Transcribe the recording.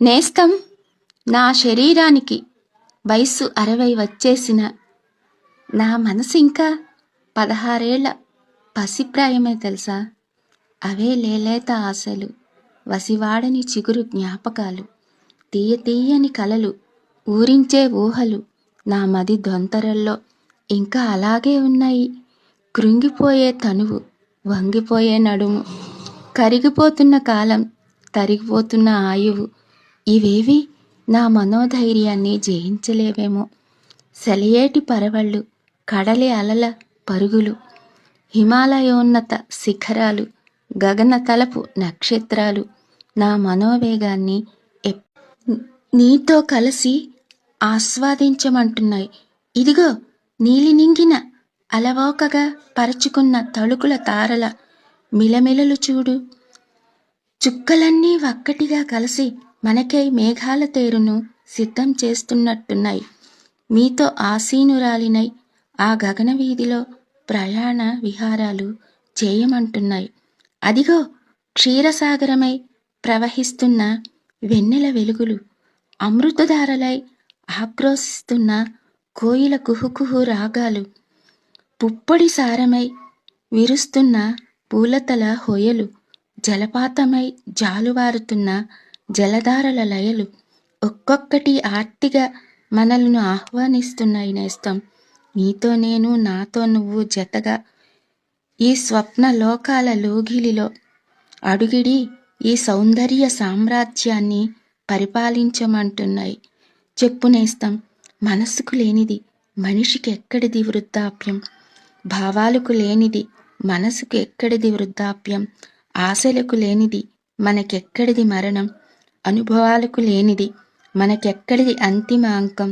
నేస్తం, నా శరీరానికి వయస్సు 60 వచ్చేసిన నా మనసు ఇంకా 16 పసిప్రాయమే తెలుసా. అవే లేలేత ఆశలు, వసివాడని చిగురు జ్ఞాపకాలు, తీయ తీయని కలలు, ఊరించే ఊహలు నా మది దొంతరల్లో ఇంకా అలాగే ఉన్నాయి. కృంగిపోయే తనువు, వంగిపోయే నడుము, కరిగిపోతున్న కాలం, తరిగిపోతున్న ఆయువు, ఇవేవి నా మనోధైర్యాన్ని జయించలేవేమో. సెలయేటి పరవళ్ళు, కడలి అలల పరుగులు, హిమాలయోన్నత శిఖరాలు, గగన తలపు నక్షత్రాలు నా మనోవేగాన్ని నీతో కలిసి ఆస్వాదించమంటున్నాయి. ఇదిగో నీలినింగిన అలవోకగా పరచుకున్న తళుకుల తారల మిలమిలలు చూడు. చుక్కలన్నీ ఒక్కటిగా కలిసి మనకై మేఘాల తేరును సిద్ధం చేస్తున్నట్టున్నాయి. మీతో ఆసీనురాలినై ఆ గగన వీధిలో ప్రయాణ విహారాలు చేయమంటున్నాయి. అదిగో క్షీరసాగరమై ప్రవహిస్తున్న వెన్నెల వెలుగులు, అమృతధారలై ఆక్రోశిస్తున్న కోయిల కుహుకుహు రాగాలు, పుప్పొడి సారమై విరుస్తున్న పూలతల హొయలు, జలపాతమై జాలువారుతున్న జలధారల లయలు, ఒక్కొక్కటి ఆర్తిగా మనలను ఆహ్వానిస్తున్నాయి. నేస్తం, నీతో నేను, నాతో నువ్వు జతగా ఈ స్వప్న లోకాల లోగిలిలో అడుగిడి ఈ సౌందర్య సామ్రాజ్యాన్ని పరిపాలించమంటున్నాయి. చెప్పు నేస్తం, మనస్సుకు లేనిది మనిషికి ఎక్కడిది వృద్ధాప్యం? భావాలకు లేనిది మనసుకు ఎక్కడిది వృద్ధాప్యం? ఆశలకు లేనిది మనకెక్కడిది మరణం? అనుభవాలకు లేనిది మనకెక్కడిది అంతిమ అంకం?